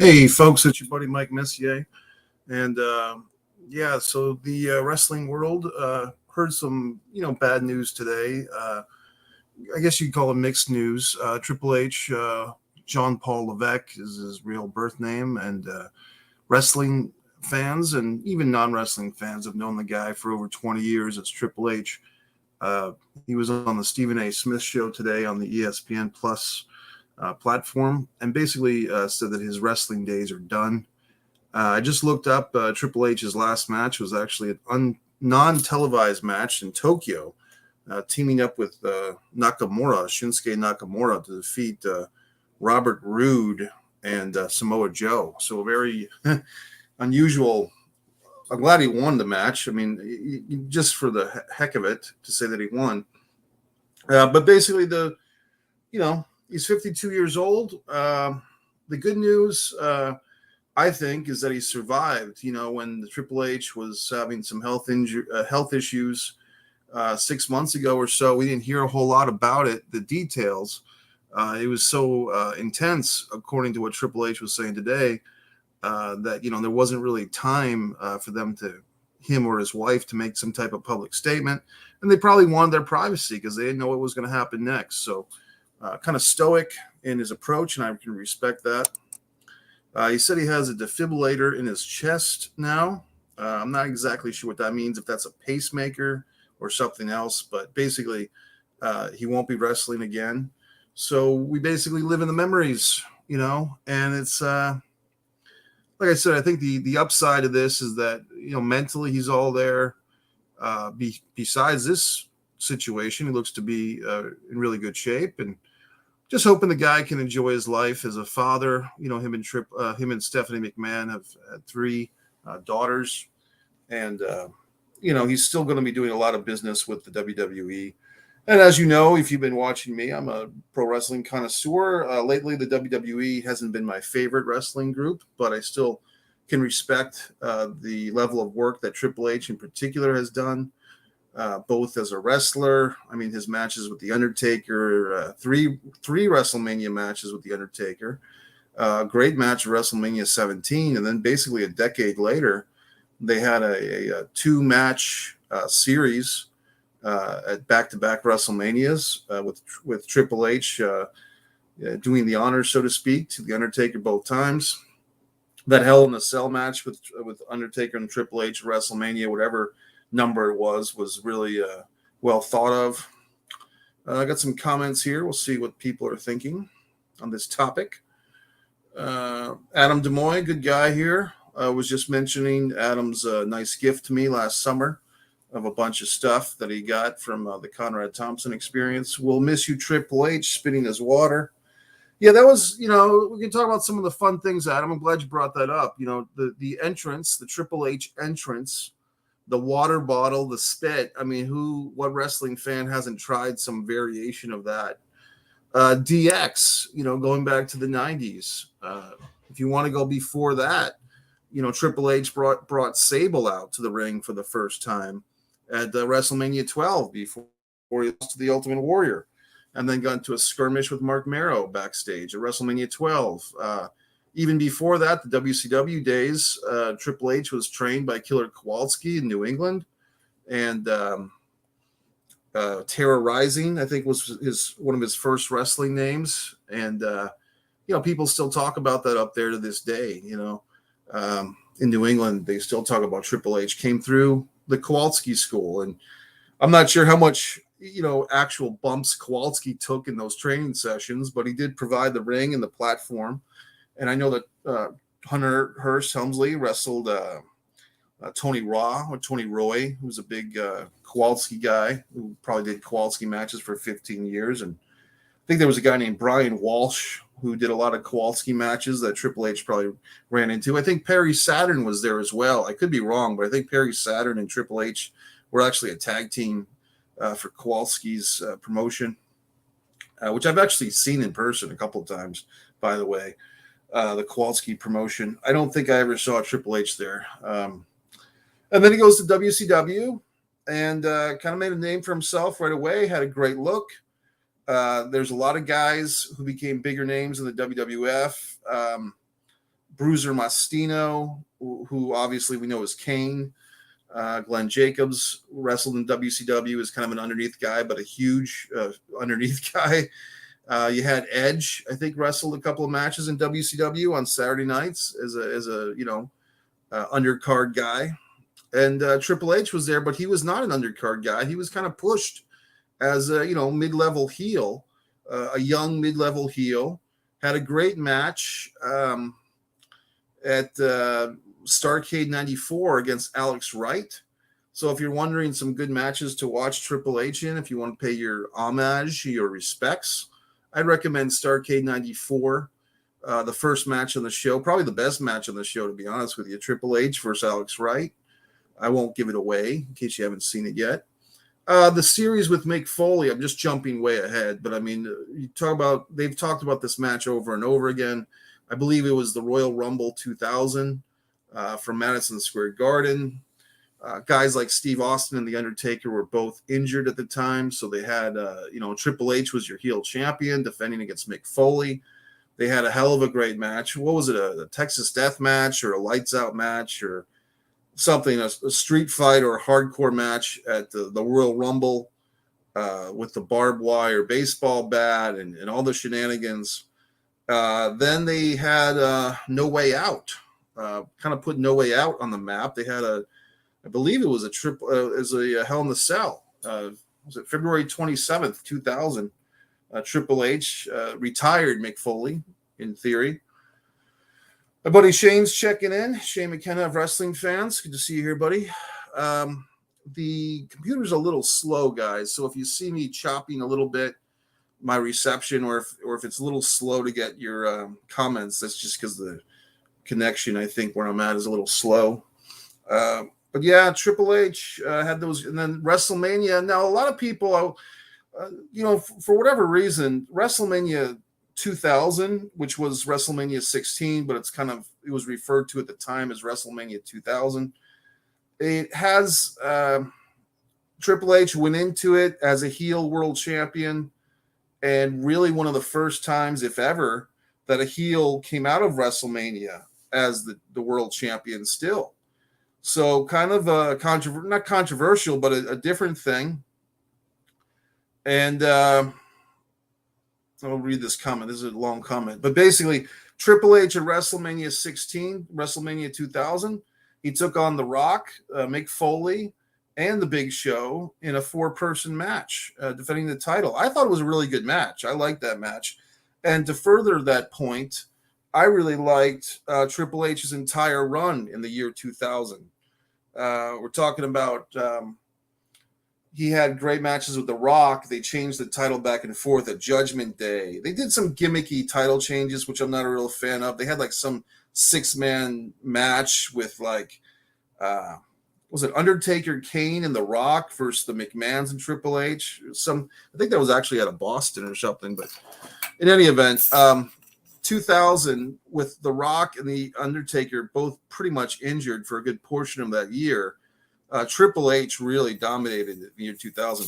Hey, folks, it's your buddy Mike Messier. And so the wrestling world heard some, bad news today. I guess you'd call it mixed news. Triple H, Jean Paul Levesque is his real birth name. And wrestling fans and even non-wrestling fans have known the guy for over 20 years as Triple H. He was on the Stephen A. Smith show today on the ESPN Plus platform, and basically said that his wrestling days are done. I just looked up Triple H's last match was actually a non-televised match in Tokyo, teaming up with Shinsuke Nakamura, to defeat Robert Roode and Samoa Joe. So a very unusual. I'm glad he won the match. I mean, just for the heck of it, to say that he won. But basically, he's 52 years old. The good news, I think, is that he survived. When the Triple H was having some health issues 6 months ago or so, we didn't hear a whole lot about it, the details. It was so intense, according to what Triple H was saying today, that there wasn't really time for him or his wife to make some type of public statement, and they probably wanted their privacy because they didn't know what was going to happen next. So kind of stoic in his approach, and I can respect that. He said he has a defibrillator in his chest now. I'm not exactly sure what that means, if that's a pacemaker or something else, but basically he won't be wrestling again. So we basically live in the memories, and it's like I said, I think the upside of this is that, mentally he's all there. Besides this situation, he looks to be in really good shape, and just hoping the guy can enjoy his life as a father. Him and Stephanie McMahon have had 3 daughters, and he's still going to be doing a lot of business with the WWE. And as you know, if you've been watching me, I'm a pro wrestling connoisseur. Lately, the WWE hasn't been my favorite wrestling group, but I still can respect the level of work that Triple H in particular has done. Both as a wrestler. I mean, his matches with The Undertaker, three Wrestlemania matches with The Undertaker, great match at WrestleMania 17. And then basically a decade later, they had a 2-match series at back-to-back WrestleManias with Triple H doing the honors, so to speak, to The Undertaker both times. That Hell in a Cell match with Undertaker and Triple H at WrestleMania, whatever number it was really well thought of. I got some comments here. We'll see what people are thinking on this topic. Adam DeMoy, good guy here, was just mentioning Adam's nice gift to me last summer of a bunch of stuff that he got from the CONRAD THOMPSON experience. We'll miss you, Triple H, spitting his water. Yeah, that was, we can talk about some of the fun things, Adam. I'm glad you brought that up. The entrance, the Triple H entrance, the water bottle, the spit. I mean, what wrestling fan hasn't tried some variation of that? DX, going back to the 90s. If you want to go before that, Triple H brought Sable out to the ring for the first time at WrestleMania 12 before he lost to the Ultimate Warrior, and then got into a skirmish with Mark Marrow backstage at WrestleMania 12. Even before that, the WCW days, Triple H was trained by Killer Kowalski in New England, and Terra Rising, I think, was one of his first wrestling names. And people still talk about that up there to this day. In New England, they still talk about Triple H came through the Kowalski school, and I'm not sure how much actual bumps Kowalski took in those training sessions, but he did provide the ring and the platform. And I know that Hunter Hearst Helmsley wrestled Tony Roy, who's a big Kowalski guy who probably did Kowalski matches for 15 years. And I think there was a guy named Brian Walsh who did a lot of Kowalski matches that Triple H probably ran into. I think Perry Saturn was there as well. I could be wrong, but I think Perry Saturn and Triple H were actually a tag team for Kowalski's promotion, which I've actually seen in person a couple of times, by the way. The Kowalski promotion. I don't think I ever saw Triple H there. And then he goes to WCW and kind of made a name for himself right away, had a great look. There's a lot of guys who became bigger names in the WWF. Bruiser Mastino, who obviously we know is Kane. Glenn Jacobs wrestled in WCW as kind of an underneath guy, but a huge underneath guy. You had Edge, I think, wrestled a couple of matches in WCW on Saturday nights as a undercard guy. And Triple H was there, but he was not an undercard guy. He was kind of pushed as a mid-level heel, a young mid-level heel. Had a great match at Starrcade 94 against Alex Wright. So if you're wondering some good matches to watch Triple H in, if you want to pay your homage, your respects, I'd recommend Starrcade 94. The first match on the show, probably the best match on the show, to be honest with you, Triple H versus Alex Wright. I won't give it away in case you haven't seen it yet. The series with Mick Foley, I'm just jumping way ahead, but I mean, they've talked about this match over and over again. I believe it was the Royal Rumble 2000 from Madison Square Garden. Guys like Steve Austin and The Undertaker were both injured at the time, so they had, Triple H was your heel champion defending against Mick Foley. They had a hell of a great match. What was it, a Texas Death match or a Lights Out match or something, a street fight or a hardcore match at the Royal Rumble with the barbed wire baseball bat and all the shenanigans. Then they had No Way Out, kind of put No Way Out on the map. They had I believe it was a Hell in the Cell. Was it February 27th, 2000? Triple H retired Mick Foley, in theory. My buddy Shane's checking in. Shane McKenna of Wrestling Fans. Good to see you here, buddy. The computer's a little slow, guys. So if you see me chopping a little bit, my reception, or if it's a little slow to get your comments, that's just because the connection, I think, where I'm at is a little slow. But yeah, Triple H had those, and then WrestleMania. Now, a lot of people, for whatever reason, WrestleMania 2000, which was WrestleMania 16, but it was referred to at the time as WrestleMania 2000. It has Triple H went into it as a heel world champion, and really one of the first times, if ever, that a heel came out of WrestleMania as the world champion still. So kind of not controversial, but a different thing. And I'll read this comment. This is a long comment. But basically, Triple H at WrestleMania 16, WrestleMania 2000, he took on The Rock, Mick Foley, and The Big Show in a 4-person match, defending the title. I thought it was a really good match. I liked that match. And to further that point, I really liked Triple H's entire run in the year 2000. We're talking about he had great matches with The Rock. They changed the title back and forth at Judgment Day. They did some gimmicky title changes, which I'm not a real fan of. They had like some 6-man match with was it Undertaker, Kane, and The Rock versus the McMahons and Triple H? I think that was actually out of Boston or something. But in any event, 2000 with The Rock and the Undertaker both pretty much injured for a good portion of that year. Triple H really dominated in the year 2000.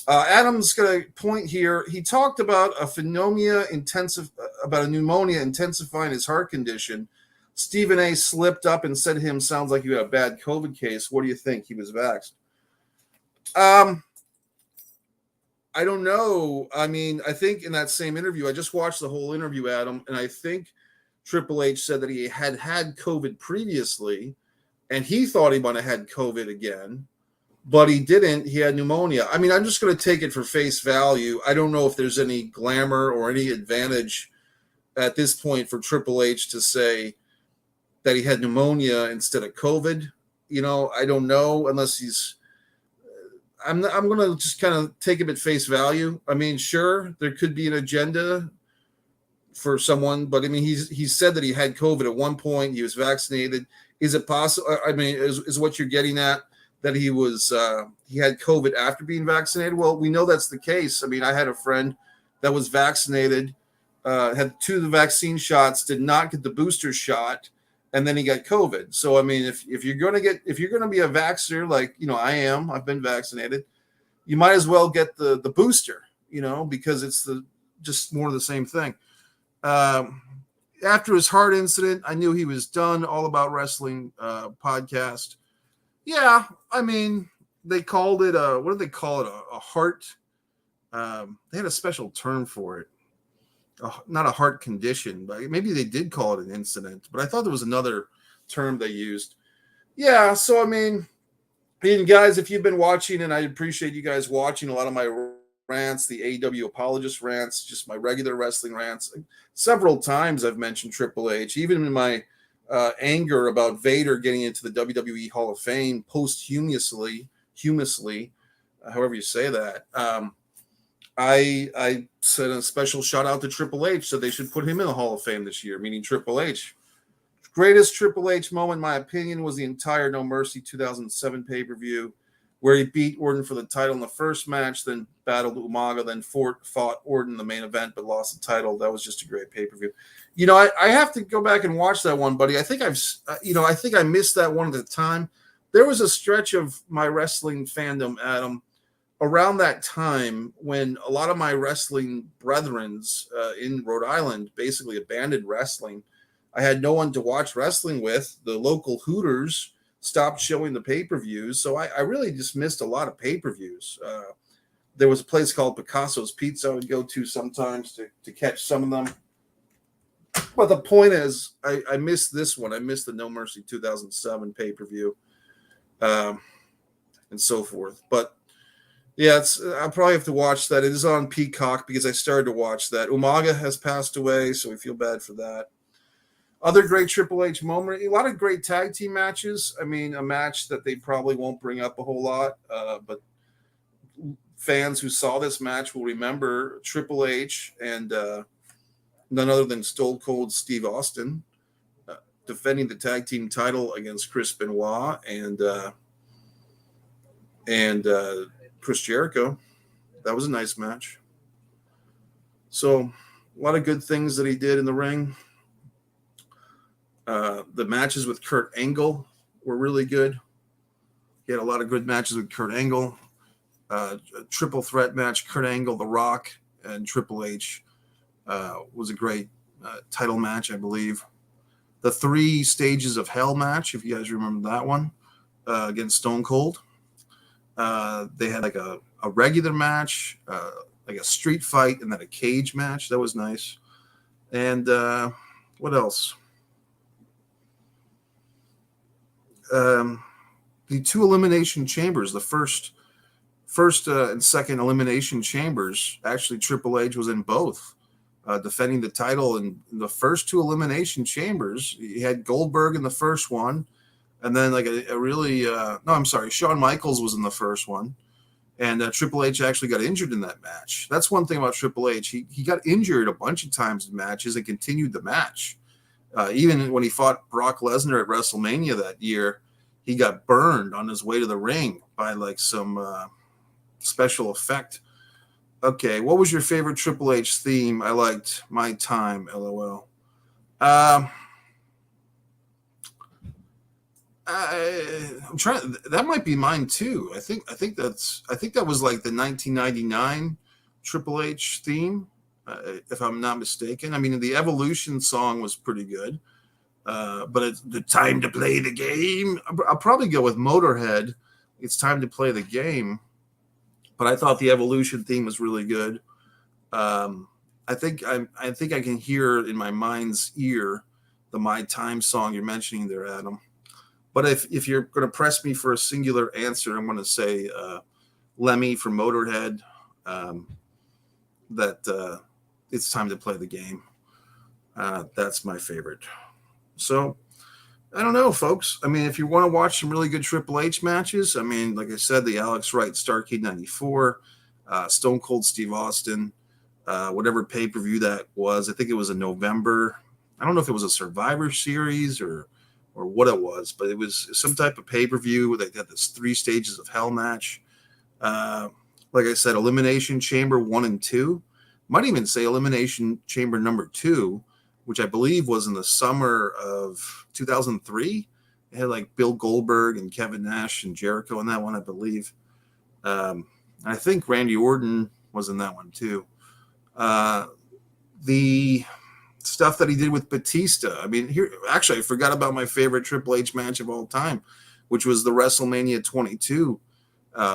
Adam's got a point here. He talked about a pneumonia intensifying his heart condition. Stephen A. slipped up and said to him, "Sounds like you had a bad COVID case. What do you think?" He was vaxxed. I don't know. I mean, I think in that same interview, I just watched the whole interview, Adam, and I think Triple H said that he had COVID previously, and he thought he might have had COVID again, but he didn't. He had pneumonia. I mean, I'm just going to take it for face value. I don't know if there's any glamour or any advantage at this point for Triple H to say that he had pneumonia instead of COVID. I don't know, unless he's I'm going to just kind of take him at face value. I mean, sure, there could be an agenda for someone, but I mean, he said that he had COVID at one point. He was vaccinated. Is it possible? I mean, is what you're getting at that he had COVID after being vaccinated? Well, we know that's the case. I mean, I had a friend that was vaccinated, had 2 of the vaccine shots, did not get the booster shot, and then he got COVID. So, I mean, if you're going to be a vaxxer, like, I am, I've been vaccinated, you might as well get the booster, because it's just more of the same thing. after his heart incident, I knew he was done. All About Wrestling podcast. Yeah, I mean, they called it what did they call it? A heart. They had a special term for it. Not a heart condition, but maybe they did call it an incident. But I thought there was another term they used. Yeah, so I mean, guys, if you've been watching, and I appreciate you guys watching a lot of my rants, the AEW apologist rants, just my regular wrestling rants. Several times I've mentioned Triple H, even in my anger about Vader getting into the WWE Hall of Fame posthumously, however you say that. I said a special shout out to Triple H, so they should put him in the Hall of Fame this year, meaning Triple H. Greatest Triple H moment, in my opinion, was the entire No Mercy 2007 pay-per-view, where he beat Orton for the title in the first match, then battled Umaga, then fought Orton in the main event, but lost the title. That was just a great pay-per-view. You know, I have to go back and watch that one, buddy. I think I missed that one at the time. There was a stretch of my wrestling fandom, Adam, around that time when a lot of my wrestling brethrens in Rhode Island basically abandoned wrestling. I had no one to watch wrestling with. The local Hooters stopped showing the pay-per-views, so I really just missed a lot of pay-per-views. There was a place called Picasso's Pizza I would go to sometimes to catch some of them. But the point is, I missed this one. I missed the No Mercy 2007 pay-per-view and so forth. But yeah, I'll probably have to watch that. It is on Peacock because I started to watch that. Umaga has passed away, so we feel bad for that. Other great Triple H moment, a lot of great tag team matches. I mean, a match that they probably won't bring up a whole lot, but fans who saw this match will remember Triple H and none other than Stone Cold Steve Austin defending the tag team title against Chris Benoit and Chris Jericho. That was a nice match. So a lot of good things that he did in the ring. The matches with Kurt Angle were really good. He had a lot of good matches with Kurt Angle. A triple threat match, Kurt Angle, The Rock, and Triple H was a great title match, I believe. The 3 Stages of Hell match, if you guys remember that one, against Stone Cold. They had like a regular match, like a street fight, and then a cage match. That was nice. And what else? The 2 elimination chambers, the first and second elimination chambers, actually Triple H was in both, defending the title in the first 2 elimination chambers. He had Goldberg in the first one, and then like Shawn Michaels was in the first one, and Triple H actually got injured in that match. That's one thing about Triple H. He got injured a bunch of times in matches and continued the match. Even when he fought Brock Lesnar at WrestleMania that year, he got burned on his way to the ring by like some special effect. Okay, what was your favorite Triple H theme? I liked My Time, LOL. I'm trying. That might be mine too. I think that was like the 1999 Triple H theme, if I'm not mistaken. I mean, the Evolution song was pretty good, but it's the time to play the game. I'll probably go with Motorhead. It's time to play the game. But I thought the Evolution theme was really good. I think I can hear in my mind's ear the My Time song you're mentioning there, Adam. But if you're going to press me for a singular answer, I'm going to say Lemmy from Motorhead. That it's time to play the game. That's my favorite. So I don't know, folks. I mean, if you want to watch some really good Triple H matches, I mean, like I said, the Alex Wright Starrcade 94, Stone Cold Steve Austin, whatever pay-per-view that was. I think it was in November. I don't know if it was a Survivor Series or what it was, but it was some type of pay-per-view where they had this 3 Stages of Hell match. Like I said, Elimination Chamber 1 and 2. Might even say Elimination Chamber number 2, which I believe was in the summer of 2003. It had like Bill Goldberg and Kevin Nash and Jericho in that one, I believe. I think Randy Orton was in that one too. The stuff that he did with Batista. I mean, here actually I forgot about my favorite Triple H match of all time, which was the WrestleMania 22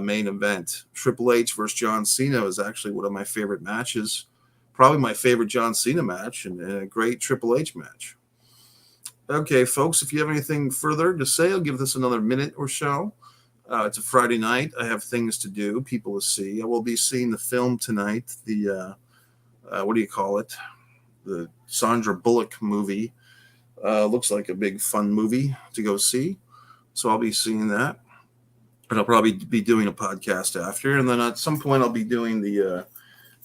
main event. Triple H versus John Cena is actually one of my favorite matches. Probably my favorite John Cena match, and a great Triple H match. Okay, folks, if you have anything further to say, I'll give this another minute or so. It's a Friday night. I have things to do, people to see. I will be seeing the film tonight, the, what do you call it? The Sandra Bullock movie. Looks like a big fun movie to go see. So I'll be seeing that. And I'll probably be doing a podcast after. And then at some point I'll be doing the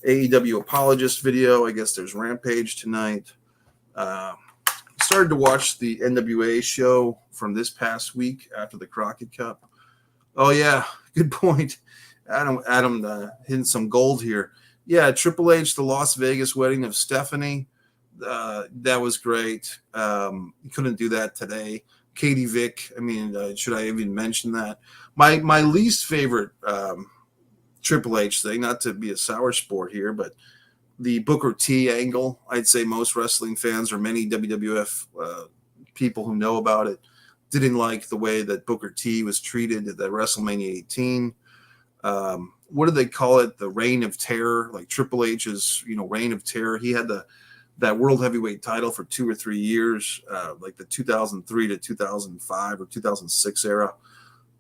AEW Apologist video. I guess there's Rampage tonight. Started to watch the NWA show from this past week after the Crockett Cup. Oh, yeah. Good point. Adam hitting some gold here. Yeah, Triple H, the Las Vegas wedding of Stephanie. That was great. You couldn't do that today. Katie Vick. I mean, should I even mention that? My least favorite Triple H thing, not to be a sour sport here, but the Booker T angle. I'd say most wrestling fans or many WWF people who know about it didn't like the way that Booker T was treated at the WrestleMania 18. What do they call it? The Reign of Terror, like Triple H's, Reign of Terror. He had that World Heavyweight title for 2 or 3 years, like the 2003 to 2005 or 2006 era.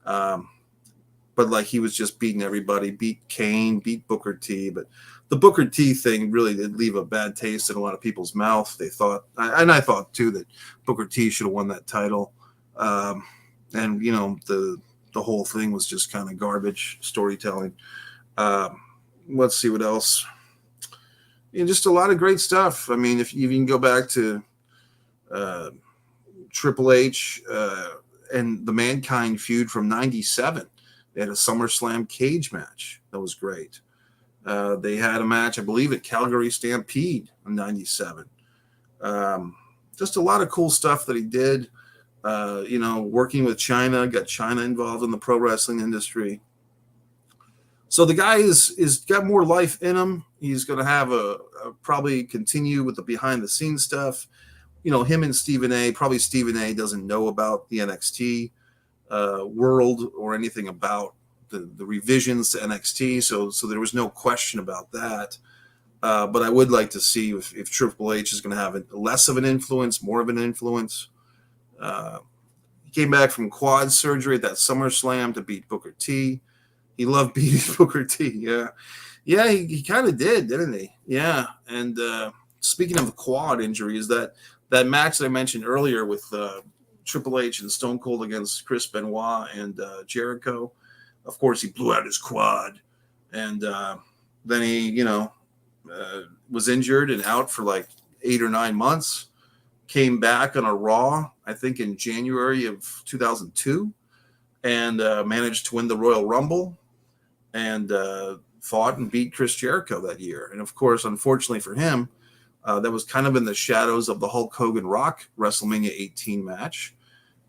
But like he was just beating everybody, beat Kane, beat Booker T. But the Booker T thing really did leave a bad taste in a lot of people's mouth. They thought, and I thought too, that Booker T should have won that title. And the whole thing was just kind of garbage storytelling. Let's see what else. Just a lot of great stuff. I mean, if you can go back to Triple H and the Mankind feud from '97, they had a SummerSlam cage match that was great. They had a match, I believe, at Calgary Stampede in '97. Just a lot of cool stuff that he did. Working with China, got China involved in the pro wrestling industry. So the guy is got more life in him. He's going to have probably continue with the behind the scenes stuff. Him and Stephen A. Probably Stephen A. doesn't know about the NXT world or anything about the revisions to NXT. So there was no question about that. But I would like to see if Triple H is going to have less of an influence, more of an influence. He came back from quad surgery at that SummerSlam to beat Booker T. He loved beating Booker T. Yeah, he kind of did, didn't he? Yeah. And speaking of quad injuries, that match that I mentioned earlier with Triple H and Stone Cold against Chris Benoit and Jericho, of course, he blew out his quad. And then he, was injured and out for like 8 or 9 months. Came back on a Raw, I think in January of 2002, and managed to win the Royal Rumble and fought and beat Chris Jericho that year. And of course, unfortunately for him, that was kind of in the shadows of the Hulk Hogan Rock WrestleMania 18 match.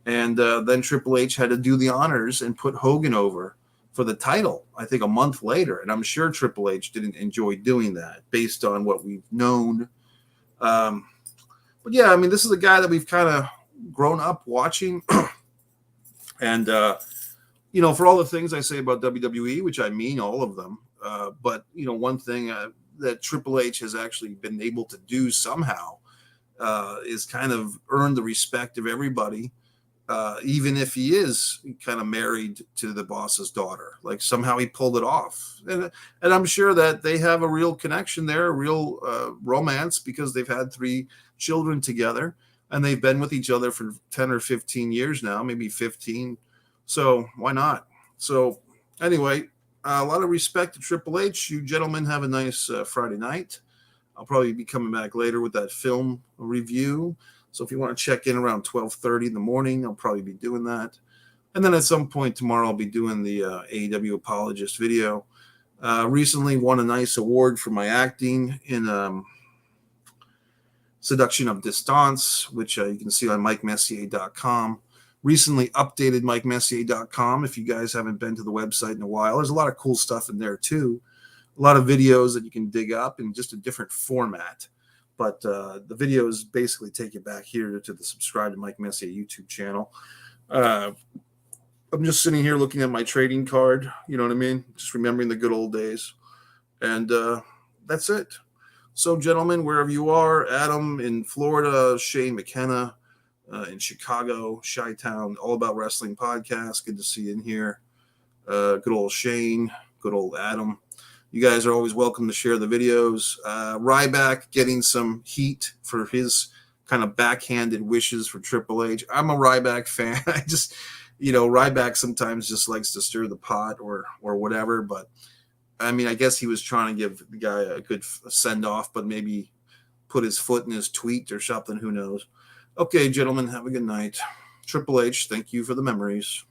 And then Triple H had to do the honors and put Hogan over for the title, I think a month later. And I'm sure Triple H didn't enjoy doing that based on what we've known. But yeah, I mean, this is a guy that we've kind of grown up watching. And, for all the things I say about WWE, which I mean all of them, but, one thing that Triple H has actually been able to do somehow is kind of earn the respect of everybody, even if he is kind of married to the boss's daughter. Like somehow he pulled it off. And I'm sure that they have a real connection there, a real romance, because they've had 3 children together and they've been with each other for 10 or 15 years now, maybe 15. So why not? So anyway, a lot of respect to Triple H. You gentlemen have a nice Friday night. I'll probably be coming back later with that film review. So if you want to check in around 12:30 in the morning, I'll probably be doing that. And then at some point tomorrow, I'll be doing the AEW Apologist video. Recently won a nice award for my acting in Seduction of Distance, which you can see on MikeMessier.com. Recently updated MikeMessier.com. If you guys haven't been to the website in a while, there's a lot of cool stuff in there too. A lot of videos that you can dig up in just a different format. But the videos basically take you back here to the Subscribe to Mike Messier YouTube channel. I'm just sitting here looking at my trading card. You know what I mean? Just remembering the good old days. And that's it. So, gentlemen, wherever you are, Adam in Florida, Shane McKenna in Chicago, Chi-Town, All About Wrestling podcast. Good to see you in here. Good old Shane, good old Adam. You guys are always welcome to share the videos. Ryback getting some heat for his kind of backhanded wishes for Triple H. I'm a Ryback fan. I just, Ryback sometimes just likes to stir the pot or whatever. But, I mean, I guess he was trying to give the guy a good send-off, but maybe put his foot in his tweet or something. Who knows? Okay, gentlemen, have a good night. Triple H, thank you for the memories.